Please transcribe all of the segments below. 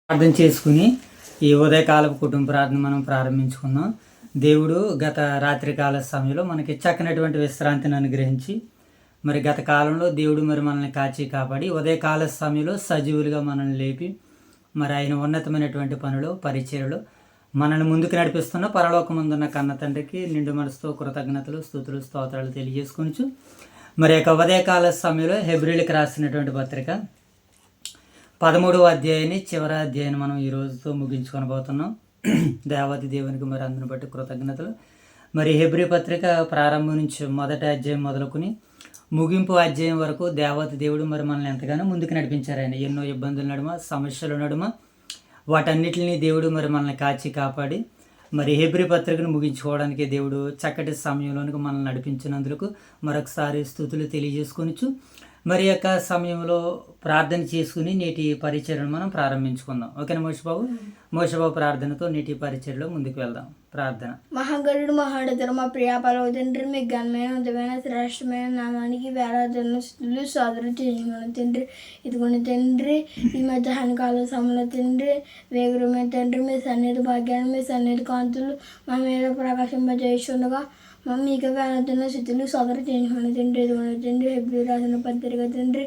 ప్రార్థన చేసుకుని ఈ ఉదయకాలపు కుటుంబ ప్రార్థన మనం ప్రారంభించుకున్నాం. దేవుడు గత రాత్రికాల సమయంలో మనకి చక్కనటువంటి విశ్రాంతిని అనుగ్రహించి మరి గత కాలంలో దేవుడు మరి మనల్ని కాచి కాపాడి ఉదయకాల సమయంలో సజీవులుగా మనల్ని లేపి మరి ఆయన ఉన్నతమైనటువంటి పనులు పరిచయలు మనల్ని ముందుకు నడిపిస్తున్న పరలోకమందున్న కన్న తండ్రికి నిండు మనసుతో కృతజ్ఞతలు స్తుతులు స్తోత్రాలు తెలియజేసుకొనిచు మరి యొక్క ఉదయకాల సమయంలో హెబ్రీలకు రాసినటువంటి పత్రిక 13వ అధ్యాయాన్ని చివరి అధ్యాయాన్ని మనం ఈ రోజుతో ముగించుకొనబోతున్నాం. దేవాది దేవునికి మరి అందుని బట్టి కృతజ్ఞతలు. మరి హెబ్రీ పత్రిక ప్రారంభం నుంచి మొదటి అధ్యాయం మొదలుకొని ముగింపు అధ్యాయం వరకు దేవాది దేవుడు మరి మనల్ని ఎంతగానో ముందుకు నడిపించారు. ఆయన ఎన్నో ఇబ్బందుల నడుమ సమస్యల నడుమ వాటన్నిటిని దేవుడు మరి మనల్ని కాచి కాపాడి మరి హెబ్రీ పత్రికను ముగించుకోవడానికి దేవుడు చక్కటి సమయంలోనికి మనల్ని నడిపించినందుకు మరొకసారి స్తుతులు తెలియజేసుకొనిచ్చు మరి యొక్క సమయంలో ప్రార్థన చేసుకుని నేటి పరిచర్యను మనం ప్రారంభించుకుందాం. ఓకేనా మోషబాబు ప్రార్థనతో నేటి పరిచర్యలో ముందుకు వెళ్దాం. ప్రార్థన. మహాగరుడు మహాడతరు మా ప్రియాపరవ తండ్రి, మీ ఘనమైన ఉదయమైన శ్రేష్టమైన నామానికి వేరాధరణ స్థుతులు సోదరు చేసుకున్నాను తండ్రి. ఇదిగోండి తండ్రి, ఈ మధ్యాహ్న కాల సమయంలో తండ్రి వేగురమైన తండ్రి మీ సన్నిధి భాగ్యాన్ని మీ సన్నిధి కాంతులు మా మీద ప్రకాశింపజేస్తుండగా మీకు వేరాధరణ స్థితులు సోదరు చేసుకున్నాను తండ్రి. ఇదిగోండి తండ్రి హెబ్రీ రాసిన పత్రిక తండ్రి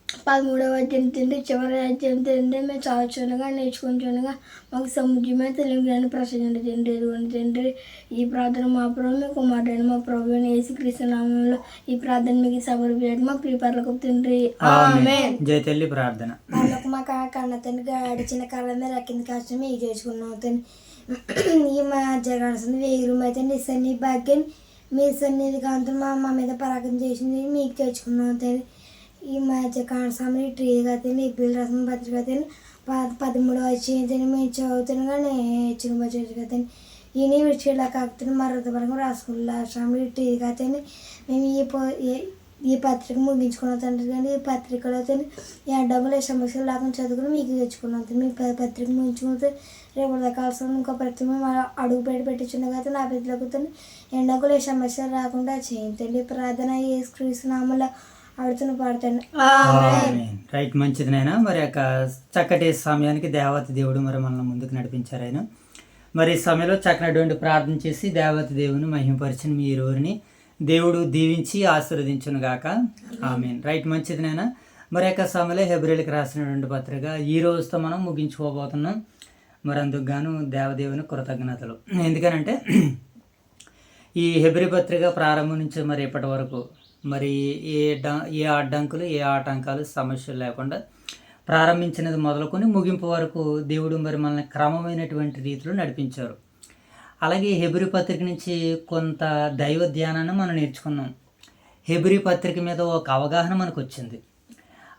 13వ అధ్యాయం తండ్రి చివరి అధ్యాయం తండ్రి మేము చదువుచుండగా నేర్చుకుంటుండగా మాకు సముద్రమైన తెలుగుని ప్రశ్నించండి తండ్రి. ఇదిగోండి తండ్రి ఈ ప్రార్థన మా ప్రభు మీ కుమారుడైన మా ప్రభు అయిన యేసుక్రీస్తు నామములో ఈ ప్రార్థన మీకు సమర్పించండి మా ప్రియపరలకు తండ్రి. ఆమేన్. జై తల్లి ప్రార్థన. వాళ్ళకు మా కన్న తండ్రి అడిచిన కాళ్ళ మీద రక్కింది కష్టం మీకు చేసుకున్నాం తండ్రి. ఈ మా జరగాల్సింది వేగురు అయితే నీ సన్ని భాగ్యం మీ సన్నిధి కాంతం మా మీద పరాకం చేసింది మీకు తెచ్చుకున్నాం తండ్రి. ఈ మధ్య కాణస్వామి ట్రీగా తిని ఇబ్బిల్ రసం పత్రిక తిని 13వ అధ్యాయం మేము చదువుతున్నాం కానీ హెచ్చిన పత్రిక తిని ఈయన విడిచేలా కాకపోతే మరొక రాసుకున్నా స్వామి ట్రీగా తిని మేము ఈ పత్రిక ముగించుకున్నాం తండ్రి. కానీ ఈ పత్రికలో తిని ఈ డబ్బులు ఏ సమస్యలు లేకుండా చదువుకుని మీకు తెచ్చుకున్నాం తండ్రి. మీ పత్రిక ముగించుకుంటే రేపు కాల్సిన ఇంకో పత్రిక మేము అడుగు పెట్టించున్న కదా నా పెద్దలకు ఎండకులు ఏ సమస్యలు రాకుండా చేయండి. ప్రార్థన యేసుక్రీస్తు నామములో ఆడుతున్న పాడతాను. రైట్, మంచిది నాయన. మరి యొక్క చక్కటి సమయానికి దేవత దేవుడు మరి మనల్ని ముందుకు నడిపించారు. ఆయన మరి ఈ సమయంలో చక్కనటువంటి ప్రార్థన చేసి దేవత దేవుని మహిమపరిచిన మీ ఇరువురిని దేవుడు దీవించి ఆశీర్వదించును గాక. ఆమేన్. రైట్, మంచిది నాయన. మరి యొక్క సమయంలో హెబ్రీలకు రాసినటువంటి పత్రిక ఈ రోజుతో మనం ముగించుకోబోతున్నాం. మరి అందుకు గాను దేవదేవుని కృతజ్ఞతలు. ఎందుకనంటే ఈ హెబ్రీ పత్రిక ప్రారంభం నుంచి మరి ఇప్పటి వరకు మరి ఏ అడ్డంకులు ఏ ఆటంకాలు సమస్యలు లేకుండా ప్రారంభించినది మొదలుకొని ముగింపు వరకు దేవుడు మరి మనల్ని క్రమమైనటువంటి రీతిలో నడిపించారు. అలాగే హెబ్రీ పత్రిక నుంచి కొంత దైవ ధ్యానాన్ని మనం నేర్చుకున్నాం. హెబ్రీ పత్రిక మీద ఒక అవగాహన మనకు వచ్చింది.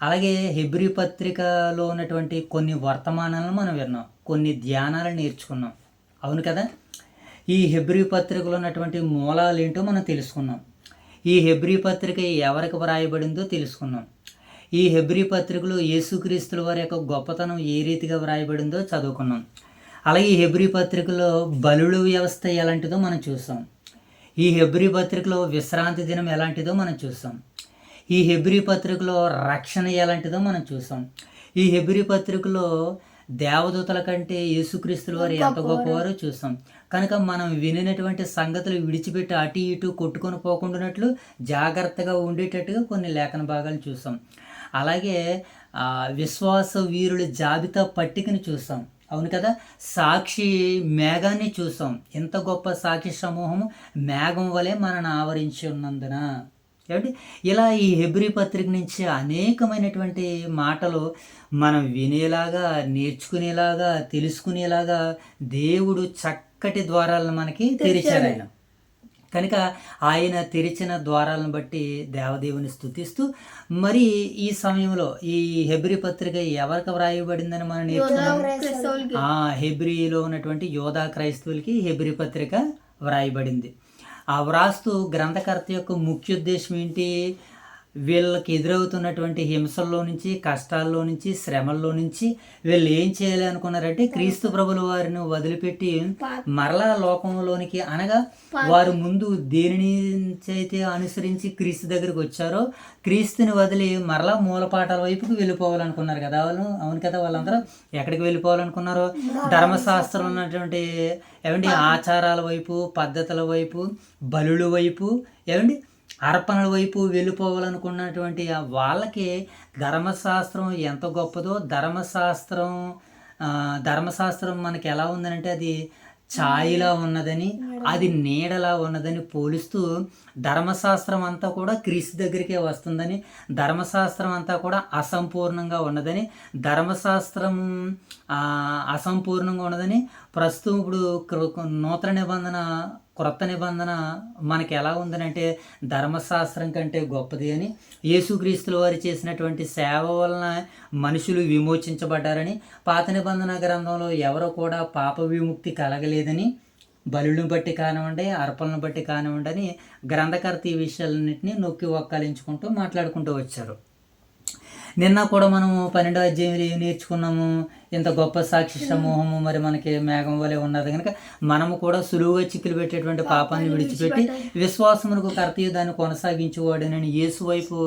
అలాగే హెబ్రీ పత్రికలో ఉన్నటువంటి కొన్ని వర్తమానాలను మనం విన్నాం, కొన్ని ధ్యానాలను నేర్చుకున్నాం. అవును కదా. ఈ హెబ్రీ పత్రికలో ఉన్నటువంటి మూలాలు ఏంటో మనం తెలుసుకున్నాం. ఈ హెబ్రీ పత్రిక ఎవరికి వ్రాయబడిందో తెలుసుకున్నాం. ఈ హెబ్రీ పత్రికలో యేసుక్రీస్తుల వారి యొక్క గొప్పతనం ఏ రీతిగా వ్రాయబడిందో చదువుకున్నాం. అలాగే ఈ హెబ్రీ పత్రికలో బలుల వ్యవస్థ ఎలాంటిదో మనం చూసాం. ఈ హెబ్రీ పత్రికలో విశ్రాంతి దినం ఎలాంటిదో మనం చూసాం. ఈ హెబ్రీ పత్రికలో రక్షణ ఎలాంటిదో మనం చూసాం. ఈ హెబ్రీ పత్రికలో దేవదూతల కంటే యేసుక్రీస్తుల వారు ఎంత గొప్పవారో చూసాం. కనుక మనం వినినటువంటి సంగతులు విడిచిపెట్టి అటు ఇటు కొట్టుకొని పోకుండానట్లు జాగ్రత్తగా ఉండేటట్టుగా కొన్ని లేఖన భాగాలు చూసాం. అలాగే విశ్వాస వీరుల జాబితా పట్టికని చూసాం. అవును కదా. సాక్షి మేఘాన్ని చూసాం. ఎంత గొప్ప సాక్షి సమూహము మేఘం వలె మనను ఆవరించి ఉన్నందున. కాబట్టి ఇలా ఈ హెబ్రీ పత్రిక నుంచి అనేకమైనటువంటి మాటలు మనం వినేలాగా, నేర్చుకునేలాగా, తెలుసుకునేలాగా దేవుడు చక్కటి ద్వారాలను మనకి తెరిచారు ఆయన. కనుక ఆయన తెరిచిన ద్వారాలను బట్టి దేవదేవుని స్తుతిస్తూ మరి ఈ సమయంలో ఈ హెబ్రీ పత్రిక ఎవరికి వ్రాయబడిందని మనం నేర్చుకున్నాం. హెబ్రీలో ఉన్నటువంటి యోధా క్రైస్తవులకి హెబ్రీ పత్రిక వ్రాయబడింది. ఆ వ్రాస్తూ గ్రంథకర్త యొక్క ముఖ్య ఉద్దేశం ఏంటి? వీళ్ళకి ఎదురవుతున్నటువంటి హింసల్లో నుంచి, కష్టాల్లో నుంచి, శ్రమల్లో నుంచి వీళ్ళు ఏం చేయాలి అనుకున్నారంటే క్రీస్తు ప్రభుల వారిని వదిలిపెట్టి మరలా లోకంలోనికి, అనగా వారు ముందు దేని నుంచి అయితే అనుసరించి క్రీస్తు దగ్గరికి వచ్చారో క్రీస్తుని వదిలి మరలా మూలపాఠాల వైపుకి వెళ్ళిపోవాలనుకున్నారు కదా వాళ్ళు. అవును కదా, వాళ్ళందరూ ఎక్కడికి వెళ్ళిపోవాలనుకున్నారు? ధర్మశాస్త్రం ఉన్నటువంటి ఆచారాల వైపు, పద్ధతుల వైపు, బలుల వైపు, అర్పణల వైపు వెళ్ళిపోవాలనుకున్నటువంటి వాళ్ళకి ధర్మశాస్త్రం ఎంత గొప్పదో, ధర్మశాస్త్రం మనకి ఎలా ఉందనంటే అది ఛాయలా ఉన్నదని, అది నీడలా ఉన్నదని పోలుస్తూ ధర్మశాస్త్రం అంతా కూడా క్రీస్తు దగ్గరికే వస్తుందని, ధర్మశాస్త్రం అంతా కూడా అసంపూర్ణంగా ఉన్నదని, ధర్మశాస్త్రం అసంపూర్ణంగా ఉన్నదని ప్రస్తుతం ఇప్పుడు నూతన నిబంధన, క్రొత్త నిబంధన మనకి ఎలా ఉందనంటే ధర్మశాస్త్రం కంటే గొప్పది అని, యేసుక్రీస్తుల వారు చేసినటువంటి సేవ వలన మనుషులు విమోచించబడ్డారని, పాత నిబంధన గ్రంథంలో ఎవరో కూడా పాప విముక్తి కలగలేదని, బలులను బట్టి కానివ్వండి, అర్పణను బట్టి కానివ్వండి అని గ్రంథకర్త ఈ విషయాలన్నింటినీ నొక్కి ఒక్కాలించుకుంటూ మాట్లాడుకుంటూ వచ్చారు. నిన్న కూడా మనము 12వ అధ్యాయంలో ఏం నేర్చుకున్నాము? ఇంత గొప్ప సాక్షి సమూహము మరి మనకి మేఘం వలె ఉన్నది కనుక మనము కూడా సులువుగా చిక్కులు పెట్టేటువంటి పాపాన్ని విడిచిపెట్టి విశ్వాసమునకు కర్తయ్య దాన్ని కొనసాగించేవాడనని యేసు వైపు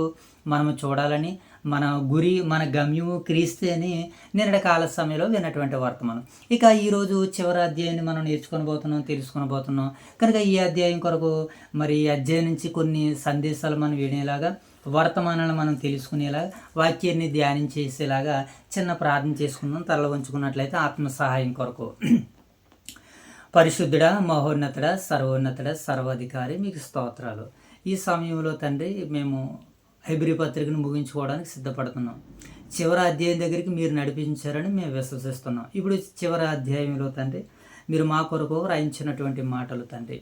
మనము చూడాలని, మన గురి, మన గమ్యము క్రీస్తే అని నిన్నటి కాల సమయంలో విన్నటువంటి వర్తమానం. ఇక ఈరోజు చివరి అధ్యాయాన్ని మనం తెలుసుకొని పోతున్నాం కనుక ఈ అధ్యాయం కొరకు మరి ఈ అధ్యాయం నుంచి కొన్ని సందేశాలు మనం వినేలాగా, వర్తమానాలను మనం తెలుసుకునేలా, వాక్యాన్ని ధ్యానం చేసేలాగా చిన్న ప్రార్థన చేసుకుందాం. తల వంచుకున్నట్లయితే ఆత్మ సహాయం కొరకు. పరిశుద్ధుడా, మహోన్నతుడా, సర్వోన్నతుడా, సర్వాధికారి మీకు స్తోత్రాలు. ఈ సమయంలో తండ్రి మేము హెబ్రీ పత్రికను ముగించుకోవడానికి సిద్ధపడుతున్నాం. చివరి అధ్యాయం దగ్గరికి మీరు నడిపించారని మేము విశ్వసిస్తున్నాం. ఇప్పుడు చివరి అధ్యాయంలో తండ్రి మీరు మా కొరకు రాయించినటువంటి మాటలు తండ్రి,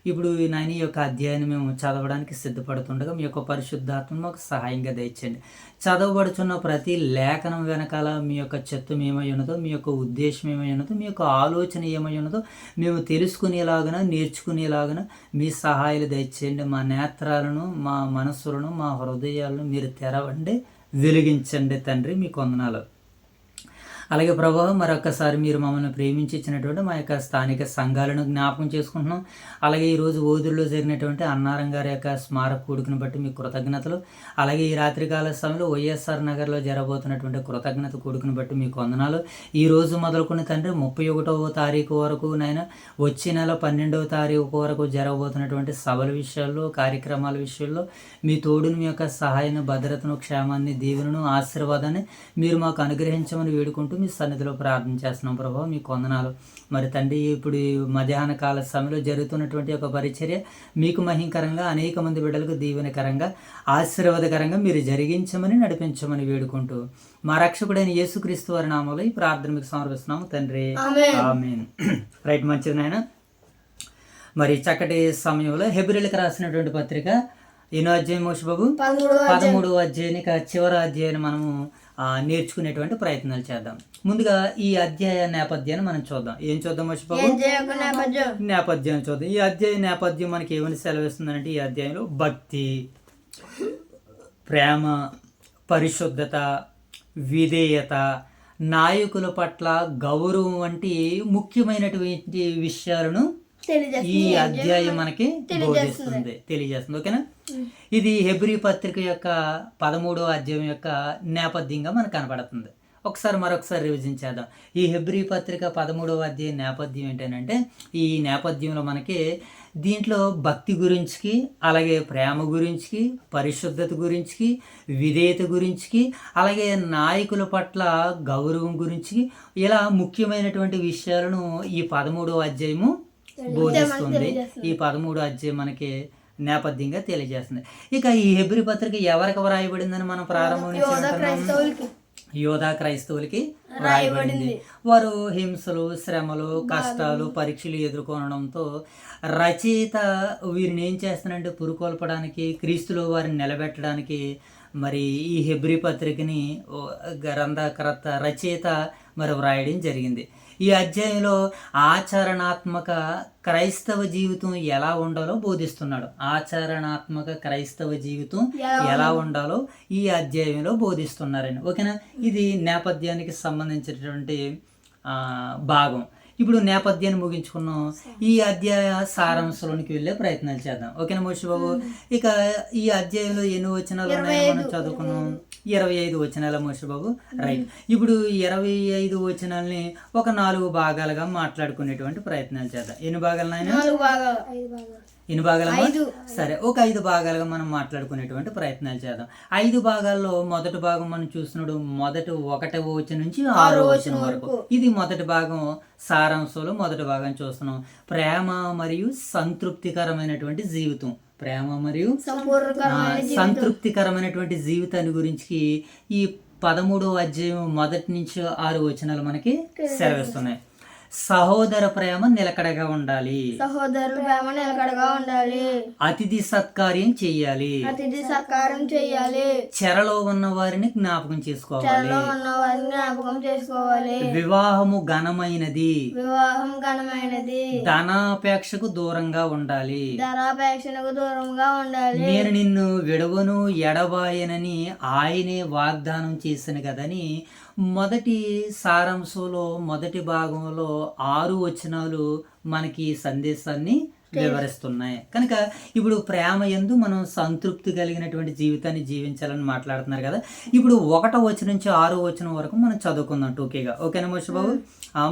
ఇప్పుడు నాయన ఈ యొక్క అధ్యాయాన్ని మేము చదవడానికి సిద్ధపడుతుండగా మీ యొక్క పరిశుద్ధాత్మ మాకు సహాయంగా దయచేయండి. చదవబడుచున్న ప్రతి లేఖనం వెనకాల మీ యొక్క చిత్తం ఏమై ఉన్నదో, మీ యొక్క ఉద్దేశం ఏమై ఉన్నదో, మీ యొక్క ఆలోచన ఏమై ఉన్నదో మేము తెలుసుకునేలాగా, నేర్చుకునేలాగా మీ సహాయాలు దయచేయండి. మా నేత్రాలను, మా మనస్సులను, మా హృదయాలను మీరు తెరవండి, వెలిగించండి తండ్రి. మీకు వందనాలు. అలాగే ప్రభు, మరొకసారి మీరు మమ్మల్ని ప్రేమించి ఇచ్చినటువంటి మా యొక్క స్థానిక సంఘాలను జ్ఞాపకం చేసుకుంటున్నాం. అలాగే ఈరోజు ఓదురులో జరిగినటువంటి అన్నారం గారి యొక్క స్మారక కూడుకుని బట్టి మీకు కృతజ్ఞతలు. అలాగే ఈ రాత్రికాల సమయంలో వైఎస్ఆర్ నగర్లో జరగబోతున్నటువంటి కృతజ్ఞత కూడుకుని బట్టి మీకు వందనాలు. ఈ రోజు మొదలుకొని తండ్రి 31వ తారీఖు వరకు నాయన, వచ్చే నెల 12వ తారీఖు వరకు జరగబోతున్నటువంటి సభల విషయాల్లో, కార్యక్రమాల విషయాల్లో మీ తోడును, మీ యొక్క సహాయాన్ని, భద్రతను, క్షేమాన్ని, దీవెనను, ఆశీర్వాదాన్ని మీరు మాకు అనుగ్రహించమని వేడుకుంటూ మీ సన్నిధిలో ప్రార్థన చేస్తున్నాం ప్రభావ. మీకు వందనాలు. మరి తండ్రి, ఇప్పుడు మధ్యాహ్న కాల సమయంలో జరుగుతున్నటువంటి ఒక పరిచర్య మీకు మహింకరంగా, అనేక మంది బిడ్డలకు దీవెనకరంగా, ఆశీర్వాదకరంగా మీరు జరిగించమని, నడిపించమని వేడుకుంటూ మా రక్షకుడైన యేసుక్రీస్తు వారి నామములో ఈ ప్రార్థన మీకు సమర్పిస్తున్నాము తండ్రి. ఆమేన్. రైట్, మంచిది నాయన. మరి చక్కటి సమయంలో హెబ్రీయులకు రాసినటువంటి పత్రిక ఎన్నో అధ్యాయం మోషబాబు? 13వ అధ్యాయాన్ని, చివరి అధ్యాయాన్ని మనము నేర్చుకునేటువంటి ప్రయత్నాలు చేద్దాం. ముందుగా ఈ అధ్యాయ నేపథ్యాన్ని మనం చూద్దాం. ఏం చూద్దాం మోషబాబు? నేపథ్యాన్ని చూద్దాం. ఈ అధ్యాయ నేపథ్యం మనకి ఏమని సెలవిస్తుందంటే, ఈ అధ్యాయంలో భక్తి, ప్రేమ, పరిశుద్ధత, విధేయత, నాయకుల పట్ల గౌరవం వంటి ముఖ్యమైనటువంటి విషయాలను ఈ అధ్యాయం మనకి తెలియజేస్తుంది. ఓకేనా? ఇది హెబ్రీ పత్రిక యొక్క 13వ అధ్యాయం యొక్క నేపథ్యంగా మనకు కనపడుతుంది. మరొకసారి రివిజన్ చేద్దాం. ఈ హెబ్రీ పత్రిక 13వ అధ్యాయం నేపథ్యం ఏంటంటే, ఈ నేపథ్యంలో మనకి దీంట్లో భక్తి గురించి, అలాగే ప్రేమ గురించి, పరిశుద్ధత గురించి, విధేయత గురించి, అలాగే నాయకుల పట్ల గౌరవం గురించి, ఇలా ముఖ్యమైనటువంటి విషయాలను ఈ 13వ అధ్యాయము బోధిస్తుంది. ఈ 13వ అధ్యాయం మనకి నేపథ్యంగా తెలియజేస్తుంది. ఇక ఈ హెబ్రీ పత్రిక ఎవరికి వ్రాయబడిందని మనం ప్రారంభం నుంచి యోధా క్రైస్తవులకి వ్రాయబడింది. వారు హింసలు, శ్రమలు, కష్టాలు, పరీక్షలు ఎదుర్కొనడంతో రచయిత వీరిని ఏం చేస్తానంటే పురుకొల్పడానికి, క్రీస్తులో వారిని నిలబెట్టడానికి మరి ఈ హెబ్రీ పత్రికని గ్రంథకర్త, రచయిత మరి వ్రాయడం జరిగింది. ఈ అధ్యాయంలో ఆచరణాత్మక క్రైస్తవ జీవితం ఎలా ఉండాలో బోధిస్తున్నాడు. ఆచరణాత్మక క్రైస్తవ జీవితం ఎలా ఉండాలో ఈ అధ్యాయంలో బోధిస్తున్నారండి. ఓకేనా, ఇది నేపథ్యానికి సంబంధించినటువంటి భాగం. ఇప్పుడు నేపథ్యాన్ని ముగించుకున్నాం. ఈ అధ్యాయ సారాంశంలోనికి వెళ్ళే ప్రయత్నాలు చేద్దాం. ఓకేనా మోషి బాబు? ఇక ఈ అధ్యాయంలో ఎన్ని వచనాలు ఉన్నాయో మనం చదువుకున్నాం. 25 వచనాల మోషి బాబు. రైట్. ఇప్పుడు 25 వచనాలని ఒక 4 భాగాలుగా మాట్లాడుకునేటువంటి ప్రయత్నాలు చేద్దాం. ఎన్ని భాగాలు నాయన? 4 భాగాలు. ఎన్ని భాగాలమ్మా? సరే, ఒక 5 భాగాలుగా మనం మాట్లాడుకునేటువంటి ప్రయత్నాలు చేద్దాం. 5 భాగాల్లో మొదటి భాగం మనం చూస్తున్నాడు మొదటి 1వ వచనం నుంచి 6వ వచనం వరకు. ఇది మొదటి భాగం. సారాంశంలో మొదటి భాగం చూస్తున్నాం. ప్రేమ మరియు సంతృప్తికరమైనటువంటి జీవితం. ప్రేమ మరియు సంతృప్తికరమైనటువంటి జీవితాన్ని గురించి ఈ 13వ అధ్యాయం మొదటి నుంచి 6 వచనాలు మనకి సెలవిస్తున్నాయి. సహోదర ప్రేమ నిలకడగా ఉండాలి. సహోదరుల ప్రేమ నిలకడగా ఉండాలి. అతిథి సత్కార్యం చెయ్యాలి. అతిథి సత్కారం చేయాలి. చెరలో ఉన్న వారిని జ్ఞాపకం చేసుకోవాలి. చెరలో ఉన్న వారిని జ్ఞాపకం చేసుకోవాలి. వివాహము ఘనమైనది. వివాహం ఘనమైనది. ధనాపేక్షకు దూరంగా ఉండాలి. ధనాపేక్షణకు దూరంగా ఉండాలి. నేను నిన్ను విడవను ఎడబాయనని ఆయనే వాగ్దానం చేసిన కదని మొదటి సారాంశంలో మొదటి భాగంలో 6 వచనాలు మనకి సందేశాన్ని వివరిస్తున్నాయి. కనుక ఇప్పుడు ప్రేమ యందు మనం సంతృప్తి కలిగినటువంటి జీవితాన్ని జీవించాలని మాట్లాడుతున్నారు కదా. ఇప్పుడు 1వ వచనం నుంచి 6వ వచనం వరకు మనం చదువుకుందాం టూకీగా. ఓకేనా మోషి బాబు?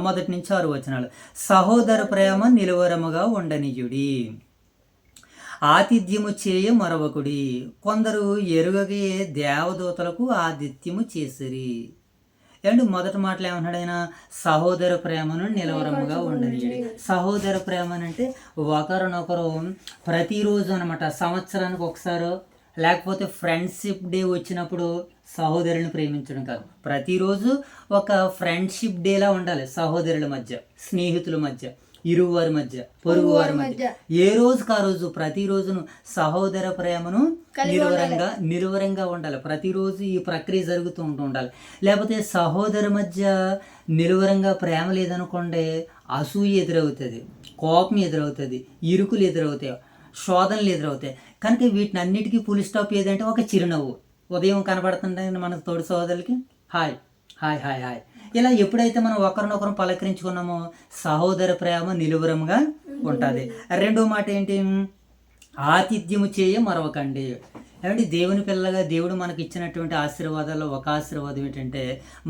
మొదటి నుంచి 6 వచనాలు. సహోదర ప్రేమ నిలువరముగా ఉండనియుడి, ఆతిథ్యము చేయ మరవకుడి. కొందరు ఎరుగగే దేవదూతలకు ఆతిథ్యము చేసిరి. ఏమంటే మొదటి మాటలు ఏమంటున్నాడు ఆయన? సహోదర ప్రేమను నిలవరముగా ఉండనియడి. సహోదర ప్రేమ అంటే ఒకరినొకరు ప్రతిరోజు అనమాట, సంవత్సరానికి ఒకసారి లేకపోతే ఫ్రెండ్షిప్ డే వచ్చినప్పుడు సహోదరుని ప్రేమించడం కాదు. ప్రతిరోజు ఒక ఫ్రెండ్షిప్ డేలా ఉండాలి. సహోదరుల మధ్య, స్నేహితుల మధ్య, ఇరువారి మధ్య, పొరుగు వారి మధ్య ఏ రోజుకు ఆ రోజు ప్రతిరోజును సహోదర ప్రేమను నిలువరంగా ఉండాలి. ప్రతిరోజు ఈ ప్రక్రియ జరుగుతూ ఉండాలి. లేకపోతే సహోదరు మధ్య నిలువరంగా ప్రేమ లేదనుకోండి, అసూయ ఎదురవుతుంది, కోపం ఎదురవుతుంది, ఇరుకులు ఎదురవుతాయి, శోధనలు ఎదురవుతాయి. కనుక వీటిని అన్నిటికీ ఫుల్ స్టాప్ ఏదంటే ఒక చిరునవ్వు. ఉదయం కనబడుతుంటే మన తోడు సహోదరులకి హాయ్ హాయ్ హాయ్ హాయ్. ఇలా ఎప్పుడైతే మనం ఒకరినొకరు పలకరించుకున్నామో సహోదర ప్రేమ నిలువరంగా ఉంటుంది. రెండో మాట ఏంటి? ఆతిథ్యము చేయ మరవకండి. ఏమంటే దేవుని పిల్లగా దేవుడు మనకి ఇచ్చినటువంటి ఆశీర్వాదాల్లో ఒక ఆశీర్వాదం ఏంటంటే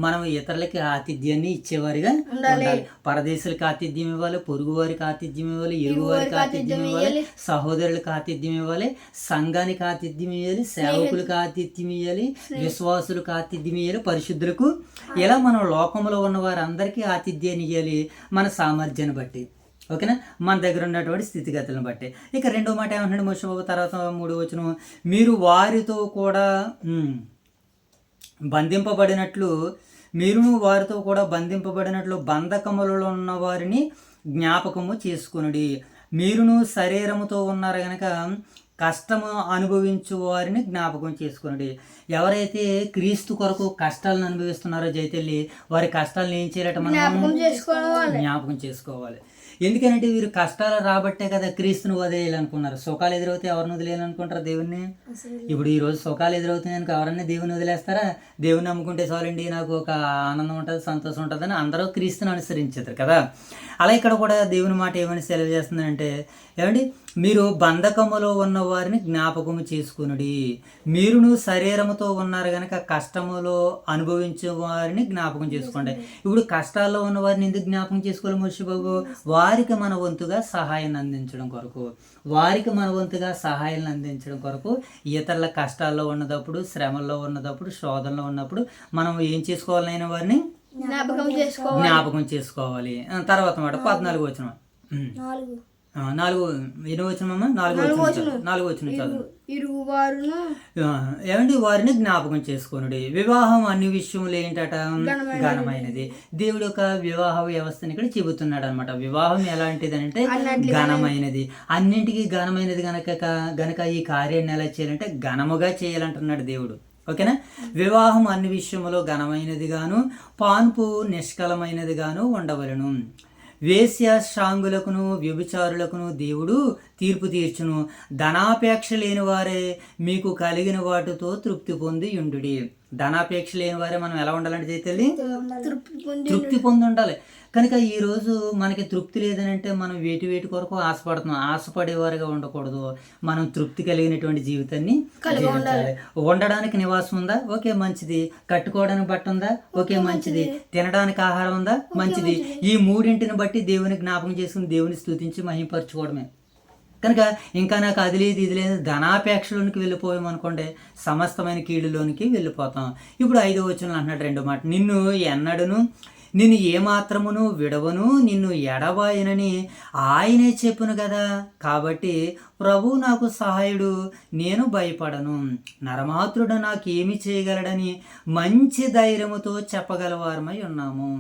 మనం ఇతరులకి ఆతిథ్యాన్ని ఇచ్చేవారిగా ఉండాలి. పరదేశులకి ఆతిథ్యం ఇవ్వాలి, పొరుగు వారికి ఆతిథ్యం ఇవ్వాలి, ఇరుగు వారికి ఆతిథ్యం ఇవ్వాలి, సహోదరులకు ఆతిథ్యం ఇవ్వాలి, సంఘానికి ఆతిథ్యం ఇవ్వాలి, సేవకులకు ఆతిథ్యం ఇవ్వాలి, విశ్వాసులకు ఆతిథ్యం ఇవ్వాలి, పరిశుద్ధులకు. ఇలా మనం లోకంలో ఉన్న వారందరికీ ఆతిథ్యాన్ని ఇవ్వాలి మన సామర్థ్యాన్ని బట్టి. ఓకేనా, మన దగ్గర ఉన్నటువంటి స్థితిగతులను బట్టి. ఇక రెండో మాట ఏమంటున్నాడు మోషే బాబు? తర్వాత 3వ వచనం, మీరు వారితో కూడా బంధింపబడినట్లు బంధకములలో ఉన్న వారిని జ్ఞాపకము చేసుకునుడి. మీరును శరీరముతో ఉన్నారు కనుక కష్టము అనుభవించు వారిని జ్ఞాపకం చేసుకునండి. ఎవరైతే క్రీస్తు కొరకు కష్టాలను అనుభవిస్తున్నారో జైతల్లి, వారి కష్టాలను ఏం చేయాలట? మనం జ్ఞాపకం చేసుకోవాలి. ఎందుకంటే వీరు కష్టాలు రాబట్టే కదా క్రీస్తుని వదిలేయాలనుకున్నారు. సుఖాలు ఎదురవుతే ఎవరిని వదిలేయాలనుకుంటారు? దేవుణ్ణి. ఇప్పుడు ఈ రోజు సుఖాలు ఎదురవుతున్నాయి అనుకో, ఎవరన్నా దేవుని వదిలేస్తారా? దేవుని నమ్ముకుంటే చాలండి, నాకు ఒక ఆనందం ఉంటుంది, సంతోషం ఉంటుంది అని అందరూ క్రీస్తుని అనుసరించారు కదా. అలా ఇక్కడ కూడా దేవుని మాట ఏమని సెలవు చేస్తుందంటే, ఏమండి, మీరు బంధకములో ఉన్న వారిని జ్ఞాపకము చేసుకునుడి. మీరును శరీరముతో ఉన్నారు కనుక కష్టములో అనుభవించే వారిని జ్ఞాపకం చేసుకోండి. ఇప్పుడు కష్టాల్లో ఉన్న వారిని ఎందుకు జ్ఞాపకం చేసుకోవాలి మోషే బాబు? వారికి మన వంతుగా సహాయాన్ని అందించడం కొరకు, ఇతరుల కష్టాల్లో ఉన్నప్పుడు, శ్రమల్లో ఉన్నప్పుడు, శోధనలో ఉన్నప్పుడు మనం ఏం చేసుకోవాలైన వారిని జ్ఞాపకం చేసుకోవాలి. తర్వాత మాట 14వ వచనం. 4వ వచనం. 4వ వచనం చదువు. ఏమండి, వారిని జ్ఞాపకం చేసుకొనుడి. వివాహం అన్ని విషయంలో ఏంటట? ఘనమైనది. దేవుడు యొక్క వివాహ వ్యవస్థని ఇక్కడ చెబుతున్నాడు అనమాట. వివాహం ఎలాంటిది అంటే ఘనమైనది, అన్నింటికీ ఘనమైనది గనక ఈ కార్యాన్ని ఎలా చేయాలంటే ఘనముగా చేయాలంటున్నాడు దేవుడు. ఓకేనా. వివాహం అన్ని విషయములో ఘనమైనది గాను పాన్పు నిష్కలమైనది గాను ఉండవలను. వేశ్య శాంగులకును వ్యభిచారులకును దేవుడు తీర్పు తీర్చును. ధనాపేక్ష లేని వారే మీకు కలిగిన వాటితో తృప్తి పొంది ఉండుడి. ధనాపేక్ష లేని వారే మనం ఎలా ఉండాలంటే చైతల్లి తృప్తి పొంది ఉండాలి. కనుక ఈరోజు మనకి తృప్తి లేదని అంటే మనం వేటి కొరకు ఆశపడుతున్నాం. ఆశపడేవారుగా ఉండకూడదు. మనం తృప్తి కలిగినటువంటి జీవితాన్ని జీవించాలి. ఉండడానికి నివాసం ఉందా? ఓకే మంచిది. కట్టుకోవడానికి బట్ట ఉందా? ఓకే మంచిది. తినడానికి ఆహారం ఉందా? మంచిది. ఈ మూడింటిని బట్టి దేవుని జ్ఞాపకం చేసుకుని దేవుని స్తుతించి మహిమపరచుకోవడమే. కనుక ఇంకా నాకు అది లేదు ఇది లేదు ధనాపేక్షలోనికి వెళ్ళిపోయాం అనుకోండి, సమస్తమైన కీడులోనికి వెళ్ళిపోతాం. ఇప్పుడు 5వ వచనంలో అంటున్నాడు రెండో మాట, నిన్ను ఏమాత్రమును విడవను, నిన్ను ఎడబాయనని ఆయనే చెప్పును కదా. కాబట్టి ప్రభు నాకు సహాయుడు, నేను భయపడను. నరమాత్రుడు నాకు ఏమి చేయగలడని మంచి ధైర్యముతో చెప్పగలవారమై ఉన్నాము.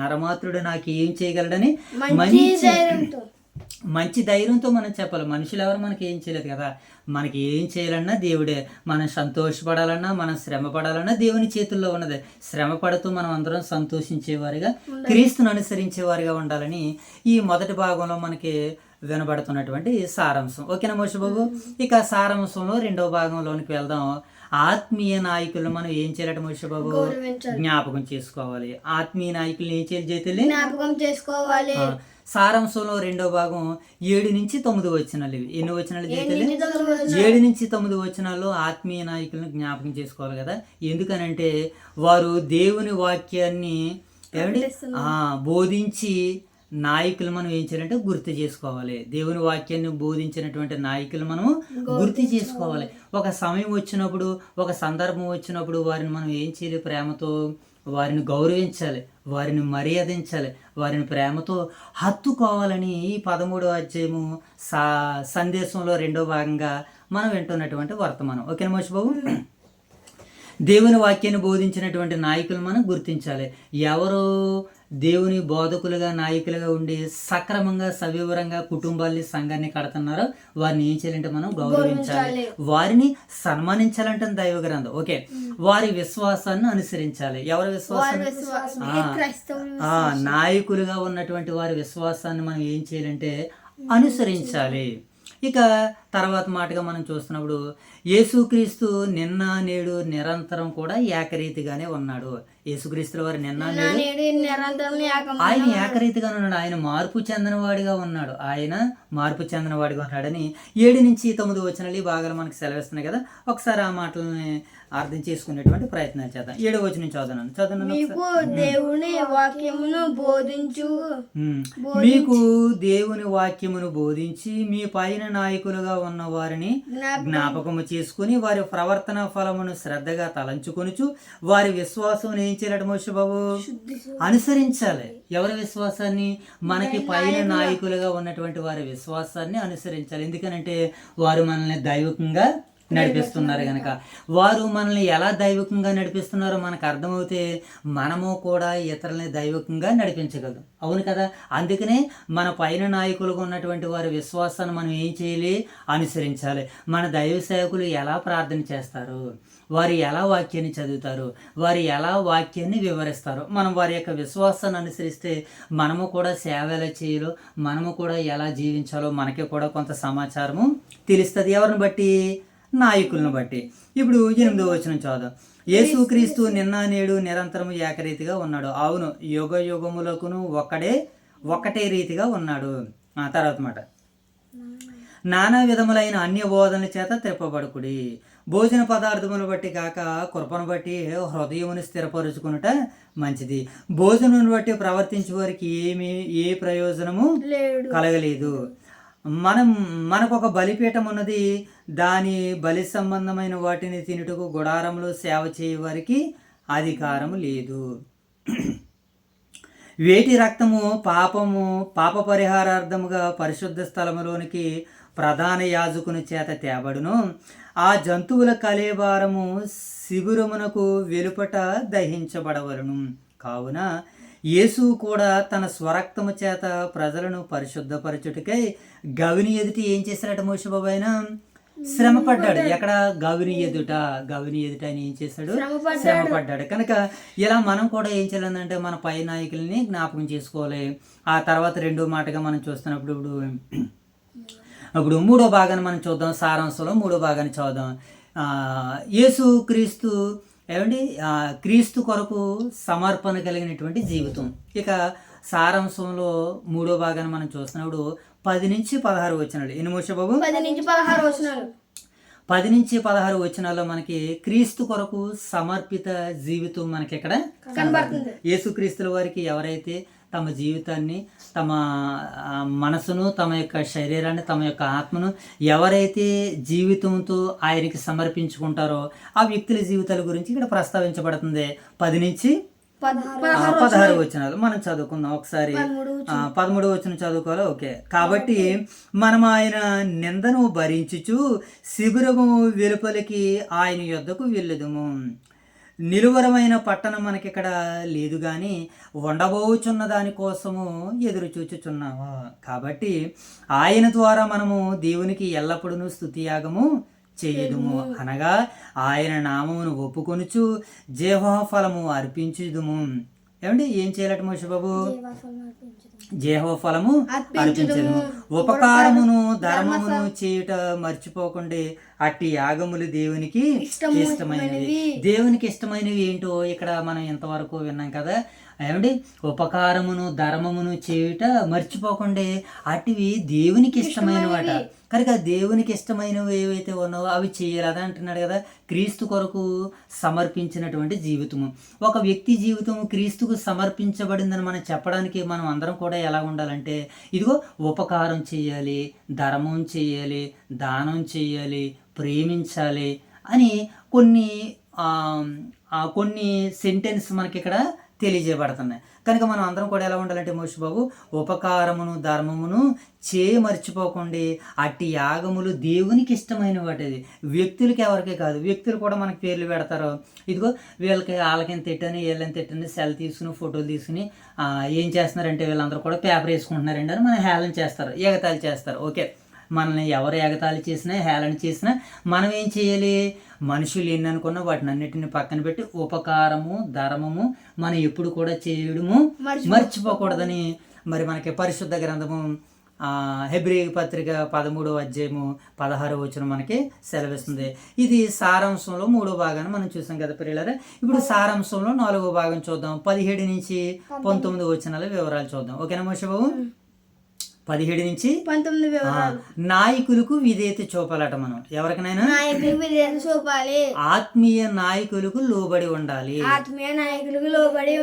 నరమాత్రుడు నాకు ఏం చేయగలడని మంచి ధైర్యంతో మనం చెప్పాలి. మనుషులు ఎవరు మనకి ఏం చేయలేదు కదా. మనకి ఏం చేయాలన్నా దేవుడే. మనం సంతోషపడాలన్నా మనం శ్రమ పడాలన్నా దేవుని చేతుల్లో ఉన్నదే. శ్రమ పడుతూ మనం అందరం సంతోషించేవారిగా క్రీస్తును అనుసరించేవారిగా ఉండాలని ఈ మొదటి భాగంలో మనకి వినబడుతున్నటువంటి సారాంశం. ఓకేనా మోషబాబు. ఇక సారాంశంలో రెండవ భాగంలోనికి వెళ్దాం. ఆత్మీయ నాయకులను మనం ఏం చేయాలట మోషబాబు? జ్ఞాపకం చేసుకోవాలి. ఆత్మీయ నాయకులను ఏం చేయాలి జైతల్లి? జ్ఞాపకం చేసుకోవాలి. సారాంశంలో రెండో భాగం 7 నుంచి 9 వచనాలు. ఇవి ఎన్ని వచనాలు జైతల్లి? 7 నుంచి 9 వచనాల్లో ఆత్మీయ నాయకులను జ్ఞాపకం చేసుకోవాలి కదా. ఎందుకనంటే వారు దేవుని వాక్యాన్ని బోధించి నాయకులు మనం ఏం చేయాలంటే గుర్తు చేసుకోవాలి. దేవుని వాక్యాన్ని బోధించినటువంటి నాయకులు మనం గుర్తు చేసుకోవాలి. ఒక సమయం వచ్చినప్పుడు, ఒక సందర్భం వచ్చినప్పుడు వారిని మనం ఏం చేయాలి? ప్రేమతో వారిని గౌరవించాలి, వారిని మర్యాదించాలి, వారిని ప్రేమతో హత్తుకోవాలని ఈ 13వ అధ్యాయము సందేశంలో రెండో భాగంగా మనం వింటున్నటువంటి వర్తమానం. ఓకేనా మోషబాబు. దేవుని వాక్యాన్ని బోధించినటువంటి నాయకులు మనం గుర్తించాలి. ఎవరు దేవుని బోధకులుగా నాయకులుగా ఉండి సక్రమంగా సవివరంగా కుటుంబాల్ని సంఘాన్ని కడుతున్నారో వారిని ఏం చేయాలంటే మనం గౌరవించాలి, వారిని సన్మానించాలంటే దైవ గ్రంథం. ఓకే, వారి విశ్వాసాన్ని అనుసరించాలి. ఎవరి విశ్వాసాన్ని? నాయకులుగా ఉన్నటువంటి వారి విశ్వాసాన్ని మనం ఏం చేయాలంటే అనుసరించాలి. ఇక తర్వాత మాటగా మనం చూస్తున్నప్పుడు యేసుక్రీస్తు నిన్న నేడు నిరంతరం కూడా ఏకరీతిగానే ఉన్నాడు. యేసుక్రీస్తుల వారు నిన్న నేడు ఆయన ఏకరీతిగానే ఉన్నాడు. ఆయన మార్పు చెందినవాడిగా ఉన్నాడు. ఉన్నాడని 7 నుంచి 9 వచనాలు ఈ భాగాలు మనకు సెలవిస్తున్నాయి కదా. ఒకసారి ఆ మాటలని అర్థం చేసుకునేటువంటి ప్రయత్నాలు చేద్దాం. 7వ వచనం చదవను. మీకు దేవుని వాక్యమును బోధించి మీ పైన నాయకులుగా ఉన్న వారిని జ్ఞాపకము చేసుకుని వారి ప్రవర్తన ఫలమును శ్రద్ధగా తలంచుకొనుచు వారి విశ్వాసం ఏం చేయాలట మోషబాబు? అనుసరించాలి. ఎవరి విశ్వాసాన్ని? మనకి పైన నాయకులుగా ఉన్నటువంటి వారి విశ్వాసాన్ని అనుసరించాలి. ఎందుకనంటే వారు మనల్ని దైవికంగా నడిపిస్తున్నారు కనుక. వారు మనల్ని ఎలా దైవికంగా నడిపిస్తున్నారో మనకు అర్థమవుతే మనము కూడా ఇతరులని దైవికంగా నడిపించగలం. అవును కదా. అందుకనే మన పైన నాయకులుగా ఉన్నటువంటి వారి విశ్వాసాన్ని మనం ఏం చేయాలి? అనుసరించాలి. మన దైవ సేవకులు ఎలా ప్రార్థన చేస్తారు, వారు ఎలా వాక్యాన్ని చదువుతారు, వారు ఎలా వాక్యాన్ని వివరిస్తారు, మనం వారి యొక్క విశ్వాసాన్ని అనుసరిస్తే మనము కూడా సేవ ఎలా చేయాలో, మనము కూడా ఎలా జీవించాలో మనకి కూడా కొంత సమాచారము తెలుస్తుంది. ఎవరిని బట్టి? నాయకులను బట్టి. ఇప్పుడు 8వ వచనం చదువు. యేసుక్రీస్తు నిన్న నేడు నిరంతరము ఏకరీతిగా ఉన్నాడు. అవును, యుగ యుగములకును ఒకటే రీతిగా ఉన్నాడు. తర్వాత మాట, నానా విధములైన అన్య బోధనల చేత త్రిప్పబడుకుడి. భోజన పదార్థమును బట్టి కాక కృపను బట్టి హృదయమును స్థిరపరుచుకునుట మంచిది. భోజనమును బట్టి ప్రవర్తించే వారికి ఏ ప్రయోజనము కలగలేదు. మనకు ఒక బలిపీఠం ఉన్నది. దాని బలి సంబంధమైన వాటిని తినుటకు గుడారంలో సేవ చేయవారికి అధికారము లేదు. వేటి రక్తము పాప పరిహారార్థముగా పరిశుద్ధ స్థలములోనికి ప్రధాన యాజకుని చేత తేబడును. ఆ జంతువుల కళేబారము శిబిరమునకు వెలుపట దహించబడవలను. కావున యేసు కూడా తన స్వరక్తము చేత ప్రజలను పరిశుద్ధపరచుటకై గవిని ఎదుటి ఏం చేశారట మోషబాబు? ఆయన శ్రమ పడ్డాడు. ఎక్కడ? గవిని ఎదుట ఆయన ఏం చేశాడు? శ్రమ పడ్డాడు. కనుక ఇలా మనం కూడా ఏం చేయాలంటే మన పై నాయకుల్ని జ్ఞాపకం చేసుకోవాలి. ఆ తర్వాత రెండో మాటగా మనం చూస్తున్నప్పుడు ఇప్పుడు మూడో భాగాన్ని మనం చూద్దాం. సారాంశంలో మూడో భాగాన్ని చూద్దాం. యేసు క్రీస్తు ఏమండి క్రీస్తు కొరకు సమర్పణ కలిగినటువంటి జీవితం. ఇక సారాంశంలో మూడో భాగాన్ని మనం చూస్తున్నప్పుడు 10 నుంచి 16 వచనాలు. ఎన్ని మోషే బాబు? 10 నుంచి 16 వచనాలు. 10 నుంచి 16 వచనాల్లో మనకి క్రీస్తు కొరకు సమర్పిత జీవితం మనకి ఇక్కడ కనబడుతుంది. యేసుక్రీస్తుల వారికి ఎవరైతే తమ జీవితాన్ని, తమ మనసును, తమ యొక్క శరీరాన్ని, తమ యొక్క ఆత్మను ఎవరైతే జీవితంతో ఆయనకి సమర్పించుకుంటారో ఆ వ్యక్తుల జీవితాల గురించి ఇక్కడ ప్రస్తావించబడుతుంది. 10 నుంచి 16 వచనాలు మనం చదువుకుందాం ఒకసారి. 13 వచనం చదువుకోవాలి. ఓకే. కాబట్టి మనం ఆయన నిందను భరించుచు శిబిరము వెలుపలికి ఆయన యొద్దకు వెళ్ళుదుము. నిలువరమైన పట్టణం మనకి ఇక్కడ లేదు కానీ ఉండబోచున్న దానికోసము ఎదురు చూచుచున్నాము. కాబట్టి ఆయన ద్వారా మనము దేవునికి ఎల్లప్పుడూ స్తుతియాగము చేయుదుము, అనగా ఆయన నామమును ఒప్పుకొనుచు జీవా ఫలము అర్పించుదుము. ఏమండి ఏం చేయాలట మోషే బాబు? జీవ ఫలము అర్పించదుము. ఉపకారమును ధర్మమును చేయుట మర్చిపోకుండా అట్టి యాగములు దేవునికి ఇష్టమైనవి. దేవునికి ఇష్టమైనవి ఏంటో ఇక్కడ మనం ఇంతవరకు విన్నాం కదా. ఏమండి ఉపకారమును ధర్మమును చేయుట మర్చిపోకుండా అటివి దేవునికి ఇష్టమైనవాట. కనుక దేవునికి ఇష్టమైనవి ఏవైతే ఉన్నావో అవి చేయాలి. అదే అంటున్నాడు కదా, క్రీస్తు కొరకు సమర్పించినటువంటి జీవితము. ఒక వ్యక్తి జీవితము క్రీస్తుకు సమర్పించబడిందని మనం చెప్పడానికి మనం అందరం కూడా ఎలా ఉండాలంటే, ఇదిగో ఉపకారం చేయాలి, ధర్మం చేయాలి, దానం చేయాలి, ప్రేమించాలి అని కొన్ని సెంటెన్స్ మనకి ఇక్కడ తెలియజేయబడుతున్నాయి. కనుక మనం అందరం కూడా ఎలా ఉండాలంటే మోషే బాబు, ఉపకారమును ధర్మమును మర్చిపోకుండా అట్టి యాగములు దేవునికి ఇష్టమైన వాటి. వ్యక్తులకి ఎవరికే కాదు, వ్యక్తులు కూడా మనకి పేర్లు పెడతారు. ఇదిగో వాళ్ళకి తిట్టని వీళ్ళని తిట్టని సెల్ తీసుకుని ఫోటోలు తీసుకుని ఏం చేస్తున్నారంటే వీళ్ళందరూ కూడా పేపర్ వేసుకుంటున్నారండి అని మనం హేళన చేస్తారు, ఎగతాళి చేస్తారు. ఓకే, మనల్ని ఎవరు ఎగతాళి చేసినా హేళన చేసినా మనం ఏం చేయాలి? మనుషులు ఎన్ని అనుకున్నా వాటిని అన్నిటిని పక్కన పెట్టి ఉపకారము ధర్మము మనం ఎప్పుడు కూడా చేయడము మర్చిపోకూడదని మరి మనకి పరిశుద్ధ గ్రంథము హెబ్రీ పత్రిక 13వ అధ్యాయము 16వ వచనం మనకి సెలవిస్తుంది. ఇది సారాంశంలో 3వ భాగాన్ని మనం చూసాం కదా పిల్లలారా. ఇప్పుడు సారాంశంలో 4వ భాగం చూద్దాం. 17 నుంచి 19 వచనాల వివరాలు చూద్దాం. ఓకేనా మోషే బాబు? 17 నుంచి 19 నాయకులకు విధేయత చూపాలట. మనం ఎవరికైనా చూపాలి. ఆత్మీయ నాయకులకు లోబడి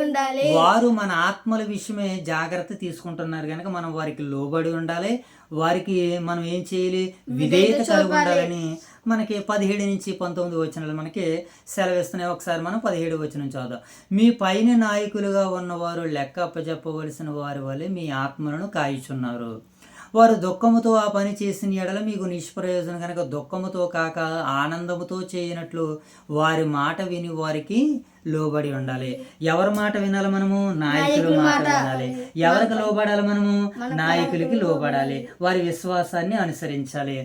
ఉండాలి. వారు మన ఆత్మల విషయమే జాగ్రత్త తీసుకుంటున్నారు కనుక మనం వారికి లోబడి ఉండాలి. వారికి మనం ఏం చేయాలి? విధేయత కలిగి ఉండాలని మనకి 17 నుంచి 19 వచనాలు మనకి సెలవిస్తున్నాయి. ఒకసారి మనం 17 వచనం చూద్దాం. మీ పైన నాయకులుగా ఉన్నవారు లెక్క అప్పచెప్పవలసిన వారి వలె మీ ఆత్మలను కాయుచున్నారు. వారు దుఃఖముతో ఆ పని చేసిన ఎడల మీకు నిష్ప్రయోజనం కనుక దుఃఖముతో కాక ఆనందముతో చేయనట్లు వారి మాట విని వారికి లోబడి ఉండాలి. ఎవరి మాట వినాలి? మనము నాయకుల మాట వినాలి. ఎవరికి లోబడాలి? మనము నాయకులకి లోబడాలి. వారి విశ్వాసాన్ని అనుసరించాలి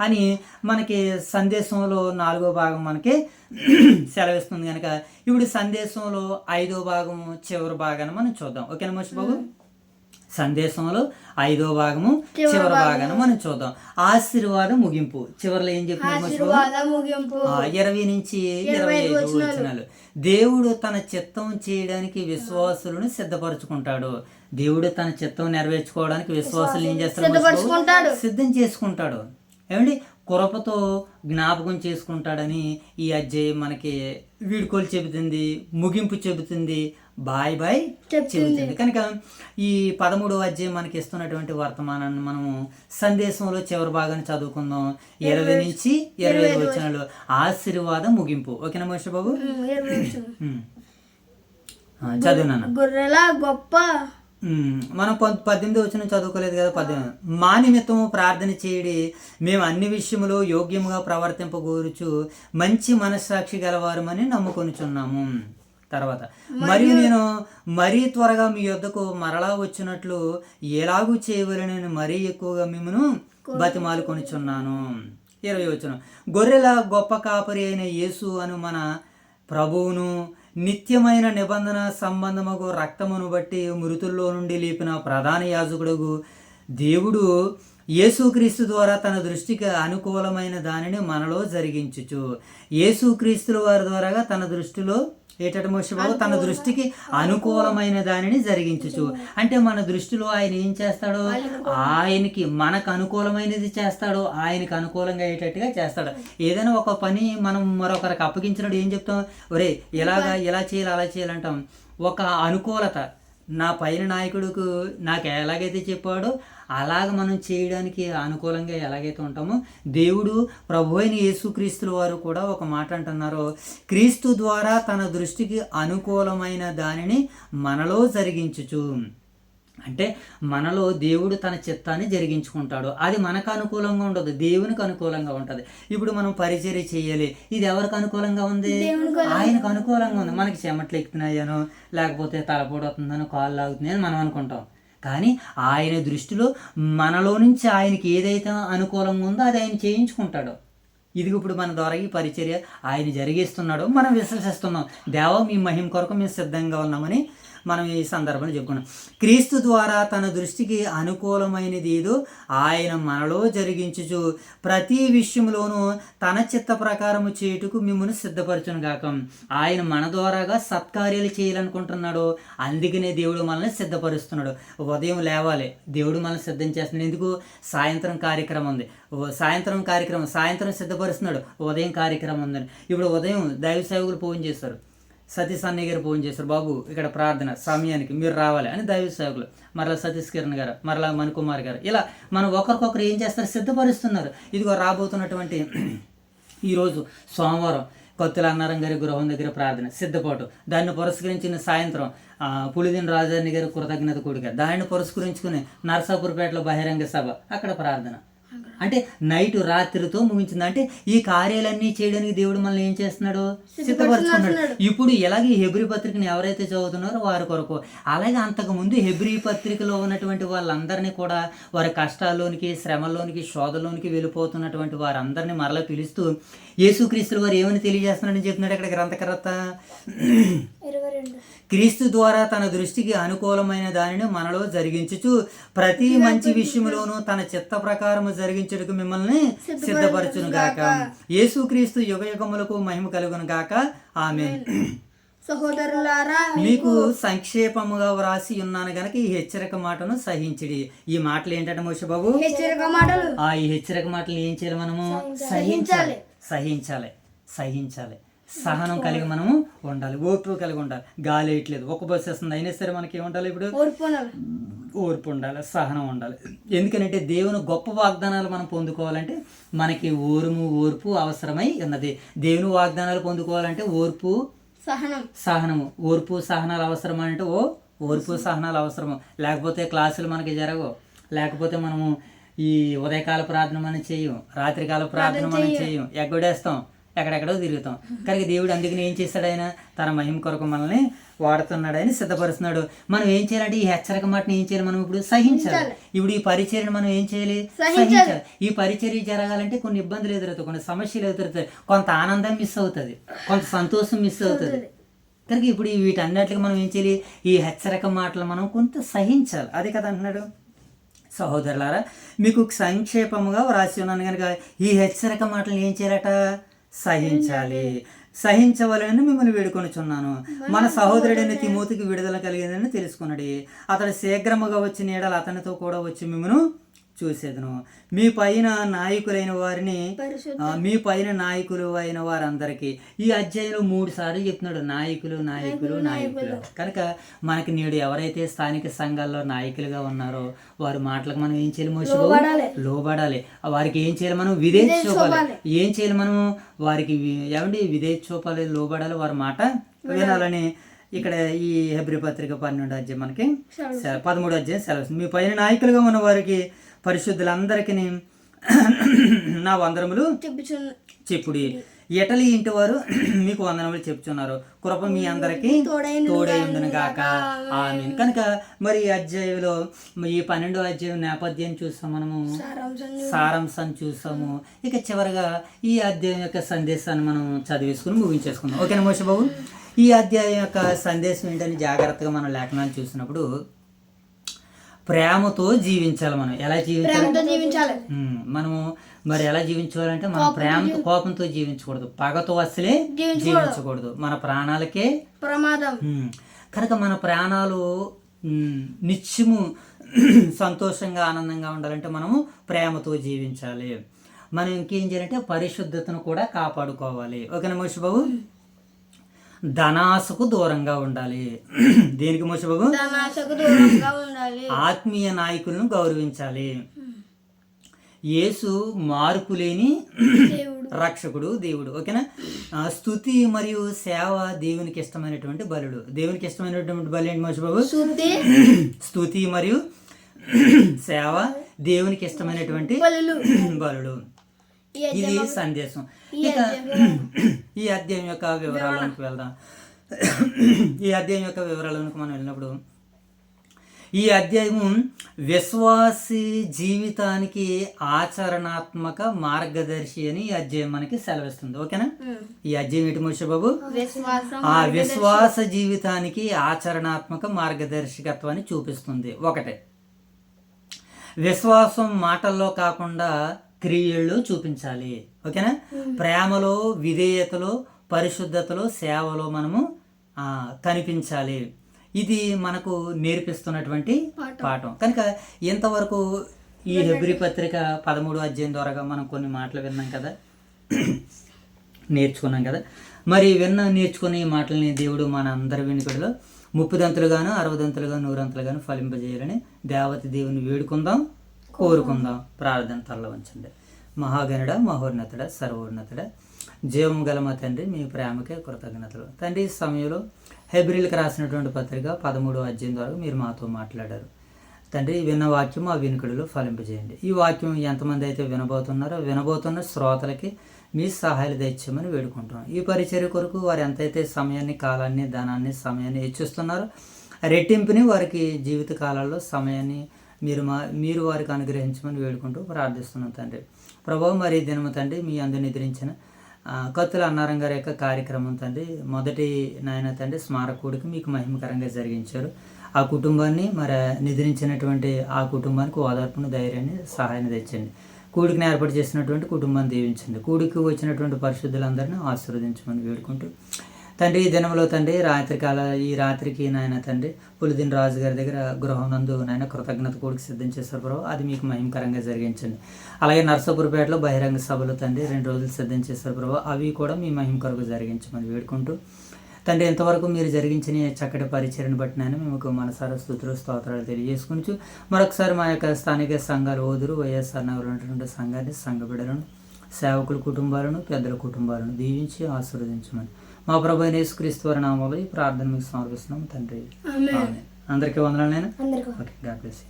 అని మనకి సందేశంలో 4వ భాగం మనకి సెలవిస్తుంది. కనుక ఇప్పుడు సందేశంలో 5వ భాగము చివరి భాగాన్ని మనం చూద్దాం. ఓకేనా మోషే బాబు? సందేశంలో 5వ భాగము చివరి భాగాన్ని మనం చూద్దాం. ఆశీర్వాదం ముగింపు. చివరిలో ఏం చెప్తున్నాడు? 20 నుంచి 25 వచనాలు. దేవుడు తన చిత్తం చేయడానికి విశ్వాసులను సిద్ధపరచుకుంటాడు. దేవుడు తన చిత్తం నెరవేర్చుకోవడానికి విశ్వాసులు ఏం చేస్తాడు? సిద్ధం చేసుకుంటాడు. ఏమండి కృపతో జ్ఞాపకం చేసుకుంటాడని ఈ అధ్యాయం మనకి వీడ్కోలు చెబుతుంది, ముగింపు చెబుతుంది, బాయ్ బాయ్ చెబుతుంది. కనుక ఈ 13వ అధ్యాయం మనకి ఇస్తున్నటువంటి వర్తమానాన్ని మనము సందేశంలో చివరి భాగాన్ని చదువుకుందాం. 20 నుంచి 25 వచనాలు ఆశీర్వాదం ముగింపు. ఓకేనా మోషే బాబు? చదువున్నాను. గొర్రెల గొప్ప మనం 18 వచనం చదువుకోలేదు కదా. 18 మా నిమిత్తము ప్రార్థన చేయడి, మేము అన్ని విషయములో యోగ్యముగా ప్రవర్తింపగోరుచు మంచి మనస్సాక్షి గలవారమని నమ్ముకొనుచున్నాము. తర్వాత మరియు నేను మరీ త్వరగా మీ యొద్దకు మరలా వచ్చినట్లు ఎలాగూ చేయవలనని మరీ ఎక్కువగా మిమ్మను బతిమాలు కొనుచున్నాను. 20 గొర్రెల గొప్ప కాపరి అయిన యేసు అను మన ప్రభువును నిత్యమైన నిబంధన సంబంధముకు రక్తమును బట్టి మృతుల్లో నుండి లేపిన ప్రధాన యాజకుడుగు దేవుడు యేసుక్రీస్తు ద్వారా తన దృష్టికి అనుకూలమైన దానిని మనలో జరిగించుచు, యేసుక్రీస్తుల వారి ద్వారాగా తన దృష్టిలో మోసబాబు తన దృష్టికి అనుకూలమైన దానిని జరిగించుచు. అంటే మన దృష్టిలో ఆయన ఏం చేస్తాడో ఆయనకి మనకు అనుకూలమైనది చేస్తాడో, ఆయనకు అనుకూలంగా అయ్యేటట్టుగా చేస్తాడు. ఏదైనా ఒక పని మనం మరొకరికి అప్పగించినప్పుడు ఏం చెప్తాం, ఒరే ఇలాగా ఇలా చేయాలి అలా చేయాలంటాం. ఒక అనుకూలత నా పైన నాయకుడికి నాకు ఎలాగైతే చెప్పాడో అలాగ మనం చేయడానికి అనుకూలంగా ఎలాగైతే ఉంటామో, దేవుడు ప్రభు అయిన యేసుక్రీస్తుల వారు కూడా ఒక మాట అంటున్నారు, క్రీస్తు ద్వారా తన దృష్టికి అనుకూలమైన దానిని మనలో జరిగించుచు. అంటే మనలో దేవుడు తన చిత్తాన్ని జరిగించుకుంటాడు. అది మనకు అనుకూలంగా ఉండదు, దేవునికి అనుకూలంగా ఉంటుంది. ఇప్పుడు మనం పరిచర్య చేయాలి, ఇది ఎవరికి అనుకూలంగా ఉంది? ఆయనకు అనుకూలంగా ఉంది. మనకి చెమట్లు ఎక్కుతున్నాయనో లేకపోతే తలపోటు వస్తుందనో కాళ్ళు లాగుతున్నాయని మనం అనుకుంటాం. కానీ ఆయన దృష్టిలో మనలో నుంచి ఆయనకి ఏదైతే అనుకూలంగా ఉందో అది ఆయన చేయించుకుంటాడు. ఇది ఇప్పుడు మన ద్వారా ఈ పరిచర్య ఆయన జరిగిస్తున్నాడు, మనం విశ్వసిస్తున్నాం. దేవా మీ మహిమ కొరకు మేము సిద్ధంగా ఉన్నామని మనం ఈ సందర్భంలో చెప్పుకున్నాం. క్రీస్తు ద్వారా తన దృష్టికి అనుకూలమైనది ఏదో ఆయన మనలో జరిగించుచు ప్రతి విషయంలోనూ తన చిత్త ప్రకారము చేయుటకు మిమ్మల్ని సిద్ధపరచును గాక. ఆయన మన ద్వారాగా సత్కార్యాలు చేయాలనుకుంటున్నాడు, అందుకనే దేవుడు మనల్ని సిద్ధపరుస్తున్నాడు. ఉదయం లేవాలి, దేవుడు మనల్ని సిద్ధం చేస్తున్నాడు. ఎందుకు? సాయంత్రం కార్యక్రమం ఉంది, సాయంత్రం సిద్ధపరుస్తున్నాడు, ఉదయం కార్యక్రమం ఉందని. ఇప్పుడు ఉదయం దైవ సేవకులు ఫోన్ చేస్తారు, సతీష్ అన్నయ్య గారు ఫోన్ చేశారు, బాబు ఇక్కడ ప్రార్థన సమయానికి మీరు రావాలి అని దైవ సేవకులు. మరలా సతీష్ కిరణ్ గారు, మరలా మణికుమార్ గారు, ఇలా మనం ఒకరికొకరు ఏం చేస్తారు, సిద్ధపరుస్తున్నారు. ఇదిగో రాబోతున్నటువంటి ఈరోజు సోమవారం కొత్తల అన్నారం గారి గృహం దగ్గర ప్రార్థన సిద్ధపాటు, దాన్ని పురస్కరించిన సాయంత్రం పులిదిన రాజధాని గారి కృతజ్ఞత కూడిక, దాన్ని పురస్కరించుకుని నరసాపూర్పేటలో బహిరంగ సభ, అక్కడ ప్రార్థన. అంటే నైట్ రాత్రితో ముగించింది. అంటే ఈ కార్యాలన్నీ చేయడానికి దేవుడు మనల్ని ఏం చేస్తున్నాడు, సిద్ధపరుచుకున్నాడు. ఇప్పుడు ఎలాగే హెబ్రీ పత్రికను ఎవరైతే చదువుతున్నారో వారి కొరకు, అలాగే అంతకుముందు హెబ్రీ పత్రికలో ఉన్నటువంటి వాళ్ళందరినీ కూడా వారి కష్టాల్లోనికి, శ్రమల్లోనికి, శోధలోనికి వెళ్ళిపోతున్నటువంటి వారందరినీ మరలా పిలుస్తూ యేసుక్రీస్తుల వారు ఏమని తెలియజేస్తున్నాడని చెప్తున్నాడు ఇక్కడ గ్రంథకర్త. క్రీస్తు ద్వారా తన దృష్టికి అనుకూలమైన దానిని మనలో జరిగించుచు ప్రతి మంచి విషయంలోనూ తన చిత్త ప్రకారము జరిగించుటకు మిమ్మల్ని సిద్ధపరచును గాక. యేసుక్రీస్తు యుగయుగములకు మహిమ కలుగును గాక. ఆమేన్. సహోదరులారా, మీకు సంక్షేపముగా వ్రాసి ఉన్నాను గనక ఈ హెచ్చరిక మాటను సహించిడి. ఈ మాటలు ఏంటంటే మోషబాబు, హెచ్చరిక మాటలు. ఈ హెచ్చరిక మాటలు ఏం చేయాలి, మనము సహించాలి. సహనం కలిగి మనము ఉండాలి, ఓర్పు కలిగి ఉండాలి. గాలి వేయట్లేదు, ఒక బస్సు వస్తుంది, అయినా సరే మనకి ఏముండాలి, ఇప్పుడు ఓర్పు ఉండాలి, సహనం ఉండాలి. ఎందుకంటే దేవుని గొప్ప వాగ్దానాలు మనం పొందుకోవాలంటే మనకి ఓర్పు అవసరమై ఉన్నది. దేవుని వాగ్దానాలు పొందుకోవాలంటే ఓర్పు సహనము, ఓర్పు సహనాలు అవసరం. అంటే ఓర్పు సహనాలు అవసరము, లేకపోతే క్లాసులు మనకి జరగవు, లేకపోతే మనము ఈ ఉదయకాల ప్రార్థన మనం చేయం, రాత్రికాల ప్రార్థన మనం చేయం, ఎగ్గొడేస్తాం, ఎక్కడెక్కడో తిరుగుతాం. కనుక దేవుడు అందుకని ఏం చేస్తాడు, ఆయన తన మహిమ కొరకు మనల్ని వాడుతున్నాడు, ఆయన సిద్ధపరుస్తున్నాడు. మనం ఏం చేయాలంటే ఈ హెచ్చరిక మాటని ఏం చేయాలి, మనం ఇప్పుడు సహించాలి. ఇప్పుడు ఈ పరిచర్యను మనం ఏం చేయాలి, సహించాలి. ఈ పరిచర్య జరగాలంటే కొన్ని ఇబ్బందులు ఎదురవుతాయి, కొన్ని సమస్యలు ఎదురవుతాయి, కొంత ఆనందం మిస్ అవుతుంది, కొంత సంతోషం మిస్ అవుతుంది. కనుక ఇప్పుడు వీటన్నిటికి మనం ఏం చేయాలి, ఈ హెచ్చరిక మాటలు మనం కొంత సహించాలి. అదే కదా అంటున్నాడు. సహోదరులారా, మీకు సంక్షేపముగా వ్రాసి ఉన్నాను కనుక ఈ హెచ్చరిక మాటలు ఏం చేయాలట, సహించవలని మిమ్మల్ని వేడుకొనుచున్నాను. మన సహోదరుడైన తిమోతికి విడుదల కలిగిందని తెలుసుకున్నాడు. అతడు శీఘ్రముగా వచ్చిన ఎడల అతనితో కూడా వచ్చి మిమ్మను చూసేదను. మీ పైన నాయకులు అయిన వారందరికీ ఈ అధ్యాయంలో 3 సార్లు చెప్తున్నాడు, నాయకులు. కనుక మనకి నేడు ఎవరైతే స్థానిక సంఘాల్లో నాయకులుగా ఉన్నారో వారి మాటలకు మనం ఏం చేయాలి, లోబడాలి. వారికి ఏం చేయాలి, మనం విధేయత చూపాలి. ఏం చేయాలి, మనం వారికి విధేయత చూపాలి, లోబడాలి, వారి మాట వినాలని ఇక్కడ ఈ హెబ్రీ పత్రిక 12వ అధ్యాయం మనకి 13వ అధ్యాయం సెలవు. మీ పైన నాయకులుగా ఉన్న వారికి పరిశుద్ధులందరికీ నా వందనములు చెప్పుడి. ఇటలీ ఇంటి వారు మీకు వందనములు చెప్తున్నారు, కృప మీ అందరికీ తోడైందును గాక ఆమేన్. కనుక మరి ఈ అధ్యాయంలో ఈ 12వ అధ్యాయం నేపథ్యం చూసాం, మనము సారాంశం చూసాము. ఇక చివరిగా ఈ అధ్యాయం యొక్క సందేశాన్ని మనం చదివేసుకుని ముగించేసుకుందాం. ఓకేనా మోష బాబు? ఈ అధ్యాయం యొక్క సందేశం ఏంటని జాగ్రత్తగా మనం లేఖనాలు చూసినప్పుడు, ప్రేమతో జీవించాలి. మనం ఎలా జీవించాలి? మనము మరి ఎలా జీవించాలంటే మన ప్రేమతో, కోపంతో జీవించకూడదు, పగతో అసలే జీవించకూడదు, మన ప్రాణాలకే ప్రమాదం. కనుక మన ప్రాణాలు నిత్యము సంతోషంగా ఆనందంగా ఉండాలంటే మనము ప్రేమతో జీవించాలి. మనం ఇంకేం చేయాలంటే పరిశుద్ధతను కూడా కాపాడుకోవాలి. ఓకేనా మోష బాబు? ధనాశకు దూరంగా ఉండాలి. దేనికి మోష బాబు? ఆత్మీయ నాయకులను గౌరవించాలి. యేసు మార్పు లేని రక్షకుడు, దేవుడు. ఓకేనా? స్తుతి మరియు సేవ దేవునికి ఇష్టమైనటువంటి బలుడు. దేవునికి ఇష్టమైనటువంటి బలి ఏంటి మోష బాబు? స్తుతి మరియు సేవ దేవునికి ఇష్టమైనటువంటి బలుడు. ఇది సందేశం. ఇక ఈ అధ్యాయం యొక్క వివరాలకు వెళ్దాం. ఈ అధ్యాయం యొక్క వివరాలకు మనం వెళ్ళినప్పుడు, ఈ అధ్యాయము విశ్వాసి జీవితానికి ఆచరణాత్మక మార్గదర్శి అని ఈ అధ్యాయం మనకి సెలవిస్తుంది. ఓకేనా? ఈ అధ్యాయం ఏంటి మోష బాబు? ఆ విశ్వాస జీవితానికి ఆచరణాత్మక మార్గదర్శకత్వాన్ని చూపిస్తుంది. ఒకటే, విశ్వాసం మాటల్లో కాకుండా క్రియల్లో చూపించాలి. ఓకేనా? ప్రేమలో, విధేయతలో, పరిశుద్ధతలో, సేవలో మనము కనిపించాలి. ఇది మనకు నేర్పిస్తున్నటువంటి పాఠం. కనుక ఇంతవరకు ఈ హెబ్రీ పత్రిక 13వ అధ్యాయం ద్వారా మనం కొన్ని మాటలు విన్నాం కదా, నేర్చుకున్నాం కదా. మరి నేర్చుకున్న ఈ మాటలని దేవుడు మన అందరి వినికిడిలో 30 దంతులుగాను, 60 దంతులుగాను, 100 దంతులుగాను ఫలింపజేయాలని దేవత దేవుని వేడుకుందాం, కోరుకుందాం. ప్రార్థన తరలో ఉంచండి. మహాగణుడ, మహోన్నతుడ, సర్వోన్నతుడ, జీవము గల మా తండ్రి, మీ ప్రేమకే కృతజ్ఞతలు. తండ్రి, ఈ సమయంలో హెబ్రీలకు రాసినటువంటి పత్రిక 13వ అధ్యాయం ద్వారా మీరు మాతో మాట్లాడారు. తండ్రి, విన్న వాక్యం ఆ వినికిడిలో ఫలింపజేయండి. ఈ వాక్యం ఎంతమంది అయితే వినబోతున్నారో వినబోతున్న శ్రోతలకి మీ సహాయాలు దయచేయమని వేడుకుంటున్నాం. ఈ పరిచర్య కొరకు వారు ఎంతైతే సమయాన్ని, కాలాన్ని, ధనాన్ని, సమయాన్ని హెచ్చిస్తున్నారో రెట్టింపుని వారికి జీవిత కాలాల్లో సమయాన్ని మీరు వారికి అనుగ్రహించమని వేడుకుంటూ ప్రార్థిస్తున్నాం తండ్రి. ప్రభావం మరి దినము తండ్రి, మీ అందు నిద్రించిన కత్తుల అన్నారం గారి యొక్క కార్యక్రమం తండ్రి, మొదటి నాయన తండ్రి స్మారక కూడికి మీకు మహిమకరంగా జరిగించారు. ఆ కుటుంబాన్ని మరి నిద్రించినటువంటి ఆ కుటుంబానికి ఓదార్పును, ధైర్యాన్ని, సహాయాన్ని తెచ్చండి. కూడికిని ఏర్పాటు చేసినటువంటి కుటుంబాన్ని దీవించండి. కూడికి వచ్చినటువంటి పరిశుద్ధులందరినీ ఆశీర్వదించమని వేడుకుంటూ తండ్రి, ఈ దినంలో తండ్రి ఈ రాత్రికి నాయన తండ్రి పులిదిన రాజు గారి దగ్గర గృహం నందు నాయన కృతజ్ఞత కూడికి సిద్ధం చేశారు ప్రభావ, అది మీకు మహిమకరంగా జరిగించండి. అలాగే నర్సాపూర్పేటలో బహిరంగ సభలు తండ్రి 2 రోజులు సిద్ధం చేశారు ప్రభావ, అవి కూడా మీ మహిమకరకు జరిగించమని వేడుకుంటూ తండ్రి, ఎంతవరకు మీరు జరిగించిన చక్కటి పరిచర్ని బట్టి నాయన మేము మనసారా స్తుతులు, స్తోత్రాలు తెలియజేసుకుని మరొకసారి మా యొక్క స్థానిక సంఘాలు ఓదురు వైఎస్ఆర్ నగర్లో ఉన్నటువంటి సంఘాన్ని, సంఘ బిడ్డలను, సేవకుల కుటుంబాలను, పెద్దల కుటుంబాలను దీవించి ఆశీర్వదించమని మా ప్రభు అయిన యేసుక్రీస్తు వారి నామములో ఈ ప్రార్థన మీకు సమర్పిస్తున్నాం తండ్రి. అందరికీ వందనాలు. Okay, God bless you.